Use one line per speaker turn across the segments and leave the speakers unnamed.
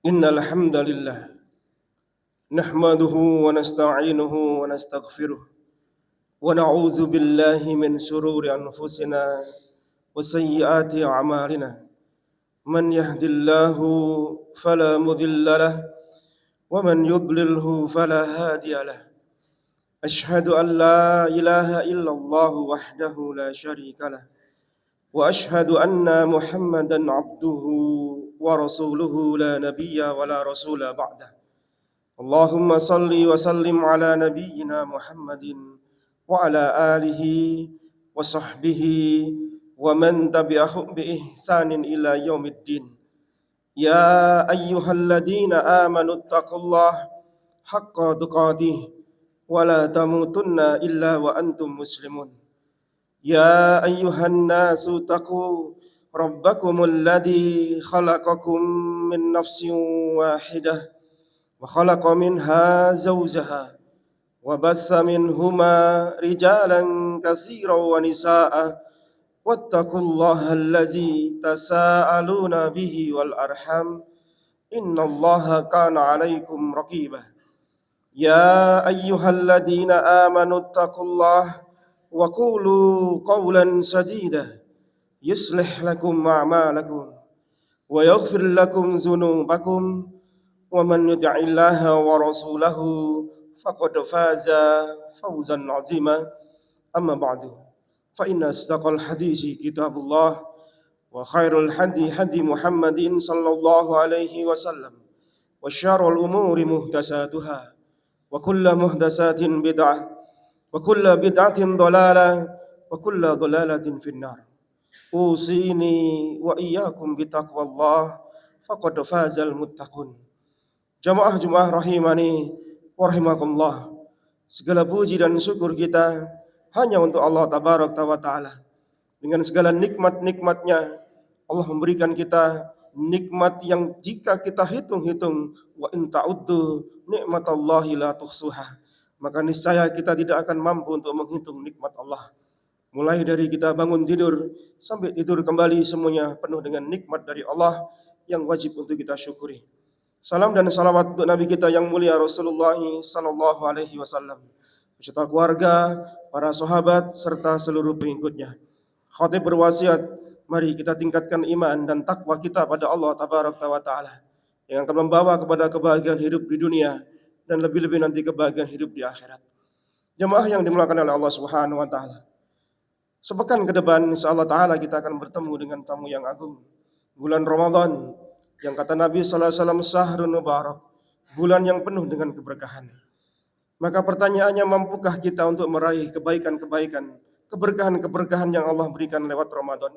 Innal hamdalillah nahmaduhu wa nasta'inuhu wa nastaghfiruh wa na'udzu billahi min shururi anfusina wa sayyiati a'malina. Man yahdihillahu fala mudilla lahu wa man yudlilhu fala hadiya lahu. Ashhadu an la ilaha illallah wahdahu la syarika lahu wa ashhadu anna Muhammadan abduhu wa rasuluhu la nabiyya wa la rasula ba'dah. Allahumma salli wa sallim ala nabiyyina Muhammadin wa ala alihi wa sahbihi wa man tabi'ahum bi ihsanin ila yaumiddin. Ya ayyuhalladzina amanu taqullaha haqqa tuqatih wa la tamutunna illa wa antum muslimun. Ya ayyuhan nasu taqu rabbakumul ladzi khalaqakum min nafsin wahidah وخلق منها زوجها وبث منهما رجالا كثيرا ونساء واتقوا الله الذي تساءلون به والأرحام إن الله كان عليكم رقيبا يا أيها الذين آمنوا اتقوا الله وقولوا قولا سديدا يصلح لكم أعمالكم ويغفر لكم ذنوبكم ومن يطع الله ورسوله فقد فاز فوزا عظيما أما بعد فإن أصدق الحديث كتاب الله وخير الهدي هدي محمد صلى الله عليه وسلم وشر الأمور محدثاتها وكل محدثات بدعة وكل بدعة ضلالة وكل ضلالة في النار. أوصيني وإياكم بتقوى الله فقد فاز المتقون. Jamaah rahimani wa rahimakumullah. Segala puji dan syukur kita hanya untuk Allah tabarak wa ta'ala. Dengan segala nikmat-nikmatnya Allah memberikan kita nikmat yang jika kita hitung-hitung wa in ta'uddu nikmatallahi la tuhsuha, maka niscaya kita tidak akan mampu untuk menghitung nikmat Allah. Mulai dari kita bangun tidur sampai tidur kembali, semuanya penuh dengan nikmat dari Allah yang wajib untuk kita syukuri. Salam dan salawat untuk Nabi kita yang mulia Rasulullah sallallahu alaihi wasallam, beserta keluarga, para sahabat serta seluruh pengikutnya. Khatib berwasiat, mari kita tingkatkan iman dan takwa kita pada Allah tabaraka wa taala yang akan membawa kepada kebahagiaan hidup di dunia dan lebih-lebih nanti kebahagiaan hidup di akhirat. Jemaah yang dimuliakan oleh Allah Subhanahu wa taala. Sepekan ke depan insyaallah taala kita akan bertemu dengan tamu yang agung, bulan Ramadan, yang kata Nabi sallallahu alaihi wasallam syahrun mubarak, bulan yang penuh dengan keberkahan. Maka pertanyaannya, mampukah kita untuk meraih kebaikan-kebaikan, keberkahan-keberkahan yang Allah berikan lewat Ramadan?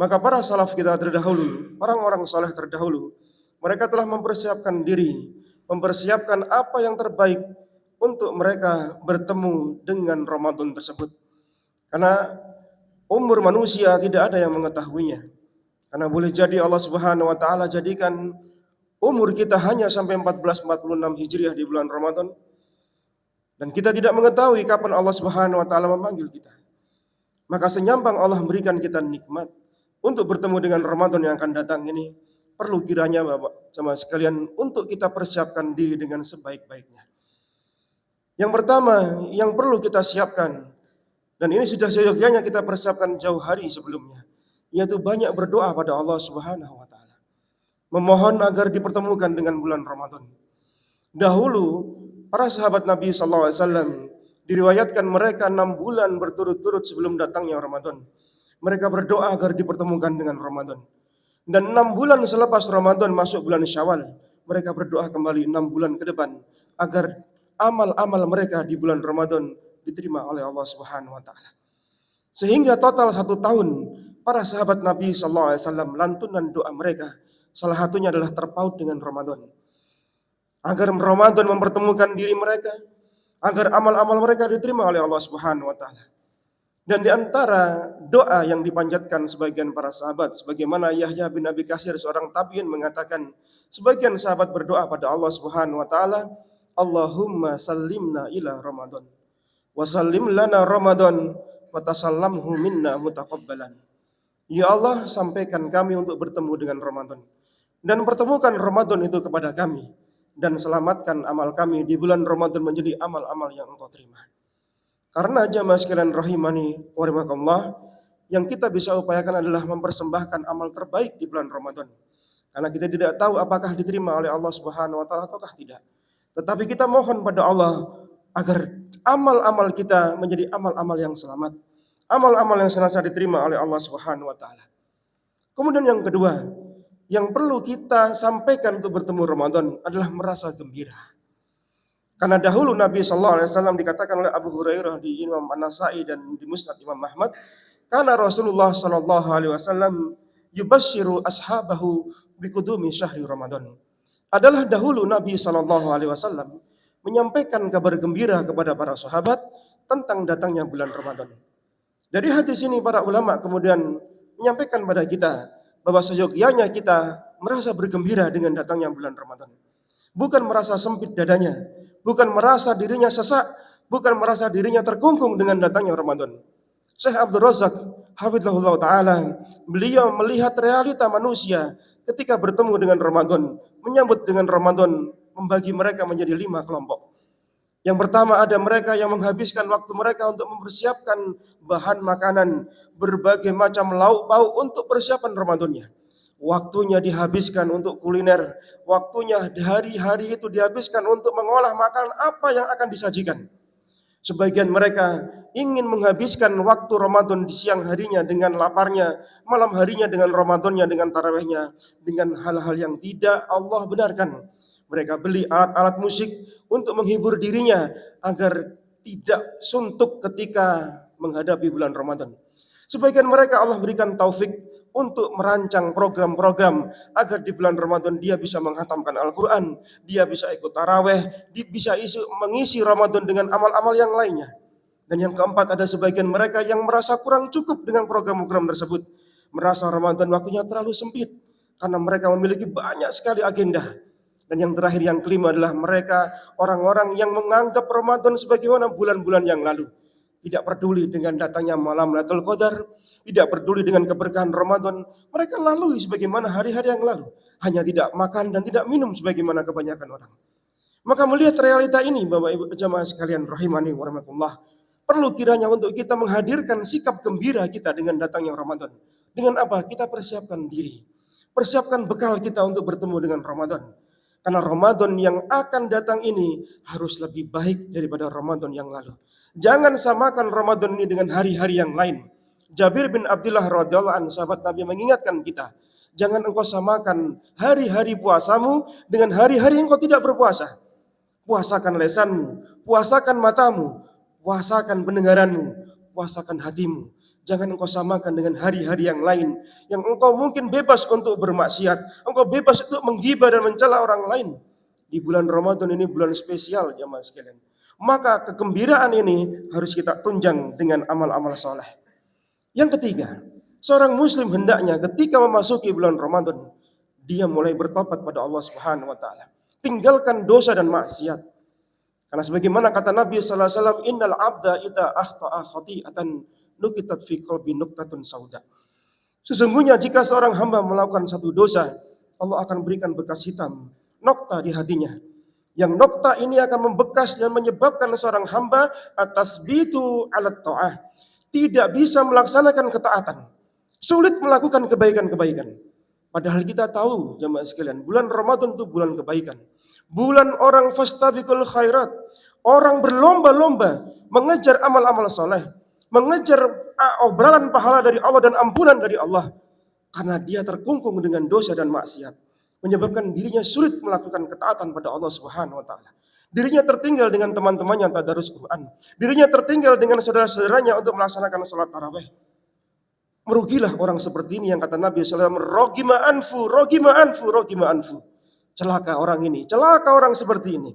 Maka para salaf kita terdahulu, orang-orang saleh terdahulu, mereka telah mempersiapkan diri, mempersiapkan apa yang terbaik untuk mereka bertemu dengan Ramadan tersebut. Karena umur manusia tidak ada yang mengetahuinya. Karena boleh jadi Allah Subhanahu wa taala jadikan umur kita hanya sampai 1446 Hijriah di bulan Ramadan, dan kita tidak mengetahui kapan Allah Subhanahu wa taala memanggil kita. Maka senyampang Allah memberikan kita nikmat untuk bertemu dengan Ramadan yang akan datang ini, perlu kiranya Bapak sama sekalian untuk kita persiapkan diri dengan sebaik-baiknya. Yang pertama yang perlu kita siapkan, dan ini sudah seyogyanya kita persiapkan jauh hari sebelumnya, yaitu banyak berdoa pada Allah Subhanahu wa taala. Memohon agar dipertemukan dengan bulan Ramadan. Dahulu para sahabat Nabi sallallahu alaihi wasallam diriwayatkan mereka 6 bulan berturut-turut sebelum datangnya Ramadan, mereka berdoa agar dipertemukan dengan Ramadan. Dan 6 bulan selepas Ramadan masuk bulan Syawal, mereka berdoa kembali 6 bulan ke depan agar amal-amal mereka di bulan Ramadan diterima oleh Allah Subhanahu wa taala. Sehingga total 1 tahun para sahabat Nabi sallallahu alaihi wasallam, lantunan doa mereka salah satunya adalah terpaut dengan Ramadan. Agar Ramadan mempertemukan diri mereka, agar amal-amal mereka diterima oleh Allah Subhanahu wa taala. Dan di antara doa yang dipanjatkan sebagian para sahabat, sebagaimana Yahya bin Abi Katsir seorang tabi'in mengatakan, sebagian sahabat berdoa pada Allah Subhanahu wa taala, Allahumma sallimna ila Ramadan wa sallim lana Ramadan wa tasallamhu minna mutaqabbalan. Ya Allah, sampaikan kami untuk bertemu dengan Ramadan, dan pertemukan Ramadan itu kepada kami, dan selamatkan amal kami di bulan Ramadan menjadi amal-amal yang Engkau terima. Karena jamaah sekalian rahimani wa rahimakumullah, yang kita bisa upayakan adalah mempersembahkan amal terbaik di bulan Ramadan. Karena kita tidak tahu apakah diterima oleh Allah Subhanahu wa taala ataukah tidak. Tetapi kita mohon pada Allah agar amal-amal kita menjadi amal-amal yang selamat, amal-amal yang senantiasa diterima oleh Allah Subhanahu wa taala. Kemudian yang kedua, yang perlu kita sampaikan untuk bertemu Ramadan adalah merasa gembira. Karena dahulu Nabi SAW dikatakan oleh Abu Hurairah di Imam An-Nasai dan di Musnad Imam Ahmad, karena Rasulullah SAW yubashiru ashabahu biqudumi syahri Ramadan. Adalah dahulu Nabi SAW menyampaikan kabar gembira kepada para sahabat tentang datangnya bulan Ramadan. Dari hadis ini para ulama kemudian menyampaikan pada kita bahwa seyogyanya kita merasa bergembira dengan datangnya bulan Ramadan. Bukan merasa sempit dadanya, bukan merasa dirinya sesak, bukan merasa dirinya terkungkung dengan datangnya Ramadan. Syekh Abdul Razak hafizahullah taala, beliau melihat realita manusia ketika bertemu dengan Ramadan, menyambut dengan Ramadan, membagi mereka menjadi 5 kelompok. Yang pertama, ada mereka yang menghabiskan waktu mereka untuk mempersiapkan bahan makanan, berbagai macam lauk pauk untuk persiapan Ramadannya. Waktunya dihabiskan untuk kuliner, waktunya hari-hari itu dihabiskan untuk mengolah makanan apa yang akan disajikan. Sebagian mereka ingin menghabiskan waktu Ramadan di siang harinya dengan laparnya, malam harinya dengan Ramadannya, dengan tarawihnya, dengan hal-hal yang tidak Allah benarkan. Mereka beli alat-alat musik untuk menghibur dirinya agar tidak suntuk ketika menghadapi bulan Ramadan. Sebagian mereka Allah berikan taufik untuk merancang program-program agar di bulan Ramadan dia bisa menghatamkan Al-Quran, dia bisa ikut taraweh, dia bisa mengisi Ramadan dengan amal-amal yang lainnya. Dan yang keempat, ada sebagian mereka yang merasa kurang cukup dengan program-program tersebut, merasa Ramadan waktunya terlalu sempit karena mereka memiliki banyak sekali agenda. Dan yang terakhir, yang kelima adalah mereka orang-orang yang menganggap Ramadan sebagaimana bulan-bulan yang lalu. Tidak peduli dengan datangnya malam Lailatul Qadar, tidak peduli dengan keberkahan Ramadan. Mereka lalui sebagaimana hari-hari yang lalu. Hanya tidak makan dan tidak minum sebagaimana kebanyakan orang. Maka melihat realita ini, Bapak Ibu jamaah sekalian rahimani wa rahmatullah, perlu kiranya untuk kita menghadirkan sikap gembira kita dengan datangnya Ramadan. Dengan apa? Kita persiapkan diri. Persiapkan bekal kita untuk bertemu dengan Ramadan. Karena Ramadan yang akan datang ini harus lebih baik daripada Ramadan yang lalu. Jangan samakan Ramadan ini dengan hari-hari yang lain. Jabir bin Abdullah radhiyallahu anhu, sahabat Nabi, mengingatkan kita, jangan engkau samakan hari-hari puasamu dengan hari-hari engkau tidak berpuasa. Puasakan lesanmu, puasakan matamu, puasakan pendengaranmu, puasakan hatimu. Jangan engkau samakan dengan hari-hari yang lain yang engkau mungkin bebas untuk bermaksiat, engkau bebas untuk menggibah dan mencela orang lain. Di bulan Ramadan ini bulan spesial jamaah sekalian. Maka kegembiraan ini harus kita tunjang dengan amal-amal soleh. Yang ketiga, seorang muslim hendaknya ketika memasuki bulan Ramadan, dia mulai bertobat pada Allah Subhanahu wa taala. Tinggalkan dosa dan maksiat. Karena sebagaimana kata Nabi sallallahu alaihi wasallam, innal abda idza akhta'a khati'atan nukitat fi qalbi nuqtatun sauda. Sesungguhnya jika seorang hamba melakukan satu dosa, Allah akan berikan bekas hitam, nokta di hatinya. Yang nokta ini akan membekas dan menyebabkan seorang hamba atas bitu alat ta'ah, tidak bisa melaksanakan ketaatan, sulit melakukan kebaikan-kebaikan. Padahal kita tahu jemaah sekalian, bulan Ramadan itu bulan kebaikan. Bulan orang fastabiqul khairat, orang berlomba-lomba mengejar amal-amal soleh, mengejar obrolan pahala dari Allah dan ampunan dari Allah. Karena dia terkungkung dengan dosa dan maksiat, menyebabkan dirinya sulit melakukan ketaatan pada Allah Subhanahu wa taala. Dirinya tertinggal dengan teman-temannya tadarus Quran. Dirinya tertinggal dengan saudara-saudaranya untuk melaksanakan sholat tarawih. Merugilah orang seperti ini yang kata Nabi SAW, rogima anfu. Celaka orang ini, celaka orang seperti ini.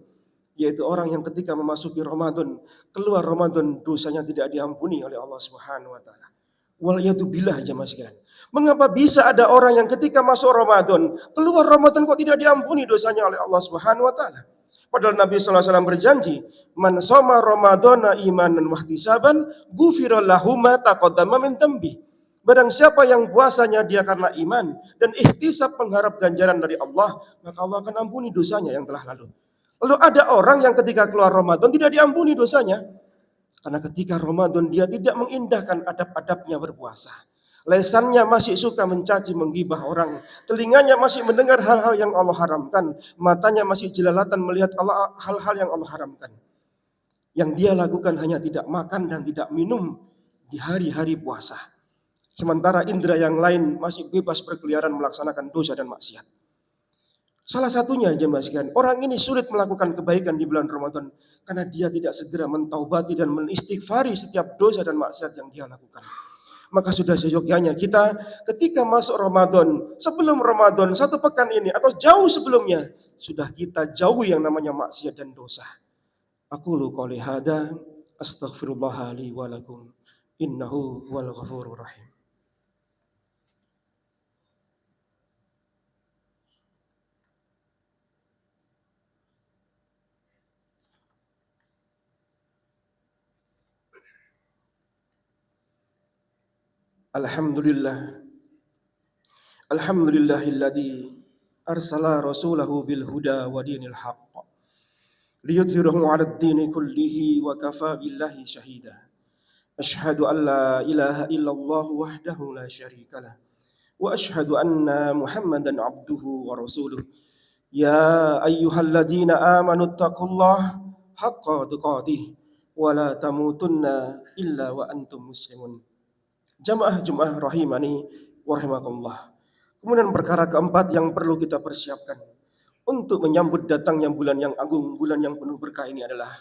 Yaitu orang yang ketika memasuki Ramadan, keluar Ramadan dosanya tidak diampuni oleh Allah Subhanahu wa taala. Waliyadzubillah jamaah sekalian. Mengapa bisa ada orang yang ketika masuk Ramadan, keluar Ramadan kok tidak diampuni dosanya oleh Allah Subhanahu wa taala? Padahal Nabi sallallahu alaihi wasallam berjanji, "Man shoma Ramadhana imanan wa ihtisaban, ghufira lahu ma taqaddama min dhanbi." Barang siapa yang puasanya dia karena iman dan ihtisab mengharap ganjaran dari Allah, maka Allah akan ampuni dosanya yang telah lalu. Lalu ada orang yang ketika keluar Ramadan tidak diampuni dosanya. Karena ketika Ramadan dia tidak mengindahkan adab-adabnya berpuasa. Lesannya masih suka mencaci menggibah orang. Telinganya masih mendengar hal-hal yang Allah haramkan. Matanya masih jelalatan melihat hal-hal yang Allah haramkan. Yang dia lakukan hanya tidak makan dan tidak minum di hari-hari puasa. Sementara indera yang lain masih bebas berkeliaran melaksanakan dosa dan maksiat. Salah satunya jemaah sekalian, orang ini sulit melakukan kebaikan di bulan Ramadan karena dia tidak segera mentaubati dan menistighfari setiap dosa dan maksiat yang dia lakukan. Maka sudah seyogyanya kita ketika masuk Ramadan, sebelum Ramadan 1 pekan ini atau jauh sebelumnya, sudah kita jauhi yang namanya maksiat dan dosa. Aqulu qouli hadza astaghfirullah li wa lakum innahu wal ghafurur rahim. Alhamdulillah. Alhamdulillahilladzi arsala rasulahu bil huda wa dinil haqq liyudhhirahu 'alad dini kullihi wa kafa billahi syahida. Asyhadu an la ilaha illallah wahdahu la syarikalah wa asyhadu anna Muhammadan abduhu wa rasuluh. Ya ayyuhalladzina amanu taqullaha haqqa tuqatih wa la tamutunna illa wa antum muslimun. Jamaah Jumat rahimani wa rahimakumullah. Kemudian perkara keempat yang perlu kita persiapkan untuk menyambut datangnya bulan yang agung, bulan yang penuh berkah ini adalah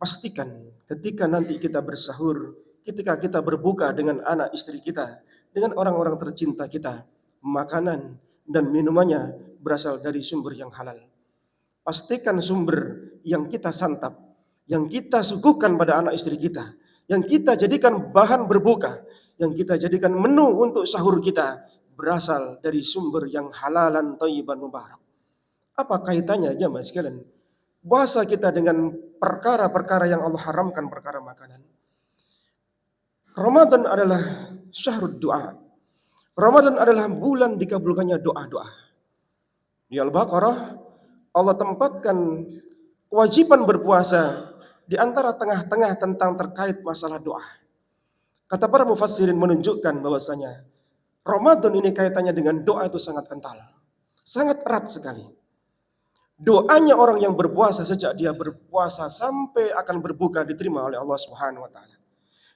pastikan ketika nanti kita bersahur, ketika kita berbuka dengan anak istri kita, dengan orang-orang tercinta kita, makanan dan minumannya berasal dari sumber yang halal. Pastikan sumber yang kita santap, yang kita suguhkan pada anak istri kita, yang kita jadikan bahan berbuka, yang kita jadikan menu untuk sahur kita, berasal dari sumber yang halalan thayyiban mubarak. Apa kaitannya jemaah sekalian? Puasa kita dengan perkara-perkara yang Allah haramkan, perkara makanan. Ramadan adalah syahrud doa. Ramadan adalah bulan dikabulkannya doa-doa. Di Al-Baqarah Allah tempatkan kewajiban berpuasa di antara tengah-tengah tentang terkait masalah doa. Kata para mufassirin menunjukkan bahwasanya Ramadan ini kaitannya dengan doa itu sangat kental. Sangat erat sekali. Doanya orang yang berpuasa sejak dia berpuasa sampai akan berbuka diterima oleh Allah Subhanahu wa taala.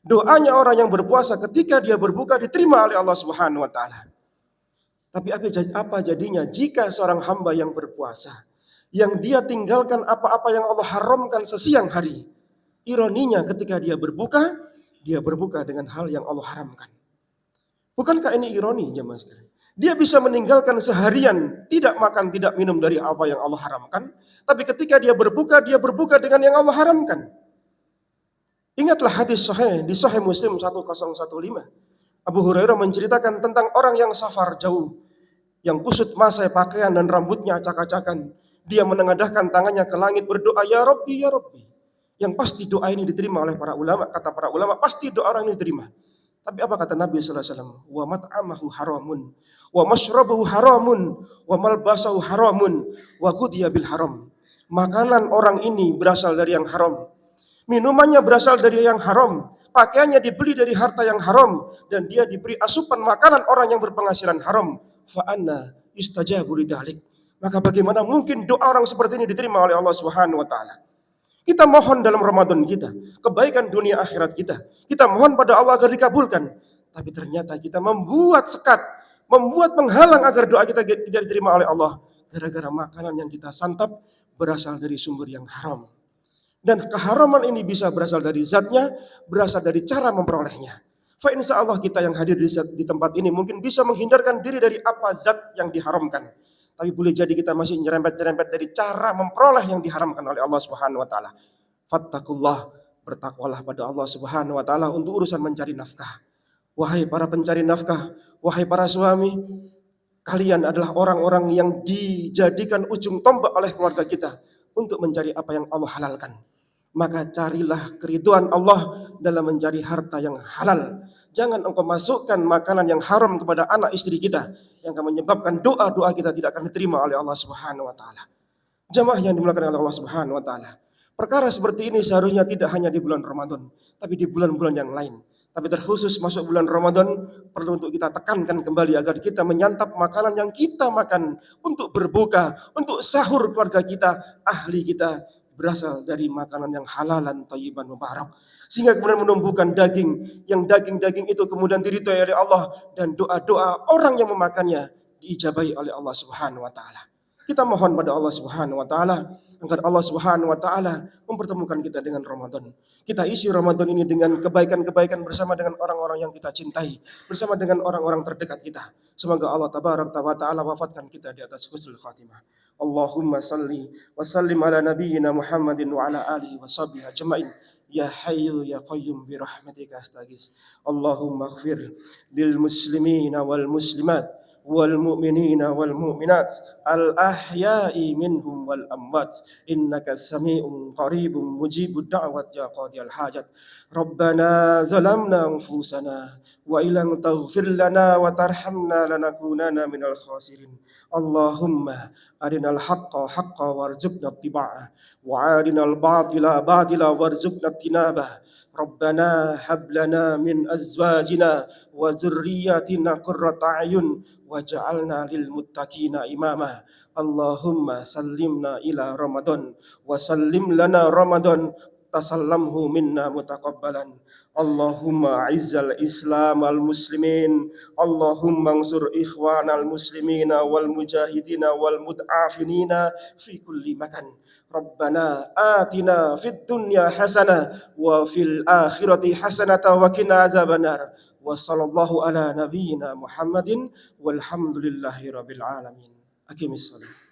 Doanya orang yang berpuasa ketika dia berbuka diterima oleh Allah Subhanahu wa taala. Tapi apa jadinya jika seorang hamba yang berpuasa yang dia tinggalkan apa-apa yang Allah haramkan sesiang hari. Ironinya ketika dia berbuka dengan hal yang Allah haramkan. Bukankah ini ironi jemaah sekalian? Dia bisa meninggalkan seharian tidak makan, tidak minum dari apa yang Allah haramkan, tapi ketika dia berbuka dengan yang Allah haramkan. Ingatlah hadis sahih di Sahih Muslim 1015. Abu Hurairah menceritakan tentang orang yang safar jauh, yang kusut masai pakaian dan rambutnya acak-acakan. Dia menengadahkan tangannya ke langit berdoa, ya Rabbi, ya Rabbi. Yang pasti doa ini diterima oleh para ulama. Kata para ulama, pasti doa orang ini diterima. Tapi apa kata Nabi sallallahu alaihi wasallam? Wa mat'amahu haramun, wa mashrabuhu haramun, wa malbasahu haramun, wa ghudhiya bil haram. Makanan orang ini berasal dari yang haram. Minumannya berasal dari yang haram. Pakaiannya dibeli dari harta yang haram dan dia diberi asupan makanan orang yang berpenghasilan haram. Fa anna yustajabu lidzalik. Maka bagaimana mungkin doa orang seperti ini diterima oleh Allah Subhanahu wa taala? Kita mohon dalam Ramadan kita, kebaikan dunia akhirat kita. Kita mohon pada Allah agar dikabulkan. Tapi ternyata kita membuat sekat, membuat penghalang agar doa kita tidak diterima oleh Allah. Gara-gara makanan yang kita santap berasal dari sumber yang haram. Dan keharaman ini bisa berasal dari zatnya, berasal dari cara memperolehnya. Fa insya Allah kita yang hadir di tempat ini mungkin bisa menghindarkan diri dari apa zat yang diharamkan. Tapi boleh jadi kita masih nyerempet-nyerempet dari cara memperoleh yang diharamkan oleh Allah Subhanahu wa taala. Fattakullah, bertakwalah pada Allah Subhanahu wa taala untuk urusan mencari nafkah. Wahai para pencari nafkah, wahai para suami, kalian adalah orang-orang yang dijadikan ujung tombak oleh keluarga kita untuk mencari apa yang Allah halalkan. Maka carilah keridhaan Allah dalam mencari harta yang halal. Jangan engkau masukkan makanan yang haram kepada anak istri kita, yang akan menyebabkan doa-doa kita tidak akan diterima oleh Allah Subhanahu wa taala. Jamaah yang dimuliakan oleh Allah Subhanahu wa taala. Perkara seperti ini seharusnya tidak hanya di bulan Ramadan, tapi di bulan-bulan yang lain. Tapi terkhusus masuk bulan Ramadan perlu untuk kita tekankan kembali agar kita menyantap makanan yang kita makan untuk berbuka, untuk sahur keluarga kita, ahli kita berasal dari makanan yang halalan thayyiban mubarak. Sehingga kemudian menumbuhkan daging, yang daging-daging itu kemudian diridhoi oleh Allah dan doa-doa orang yang memakannya diijabahi oleh Allah Subhanahu wa taala. Kita mohon pada Allah Subhanahu wa taala agar Allah Subhanahu wa taala mempertemukan kita dengan Ramadan. Kita isi Ramadan ini dengan kebaikan-kebaikan bersama dengan orang-orang yang kita cintai, bersama dengan orang-orang terdekat kita. Semoga Allah tabarak wa taala wafatkan kita di atas husnul khatimah. Allahumma salli wa sallim ala nabiyyina Muhammadin wa ala alihi wa sahbihi ajmain. Ya Hayyu ya Qayyum bi rahmatika astaghits. Allahumma ighfir lil muslimina wal muslimat wal mu'minina wal mu'minat al ahya'i minhum wal amwat innaka sami'un qaribun mujibud da'wat ya qadiyal hajat. Rabbana zalamna anfusana wa illam taghfir lana wa tarhamna lanakunanna minal khasirin. Allahumma arinal haqqa haqqa warzuqna ittiba'ah wa arinal batila batila warzuqna ijtinabah. Rabbana hab lana min azwajina wa dzurriyyatina qurrata a'yun waj'alna lil muttaqina imama. Allahumma sallimna ila Ramadan wa sallim lana Ramadan tasallamhu minna mutaqabbalan. Allahumma izzal islam al muslimin, Allahumma ansur ikhwanal muslimina wal mujahidina wal mud'afinina fi kulli makan. Rabbana atina fid dunya hasanah wa fil akhirati hasanah wa qina azabannar. Wa sallallahu ala nabiyyina Muhammadin walhamdulillahi rabbil alamin. Aqimis shalah.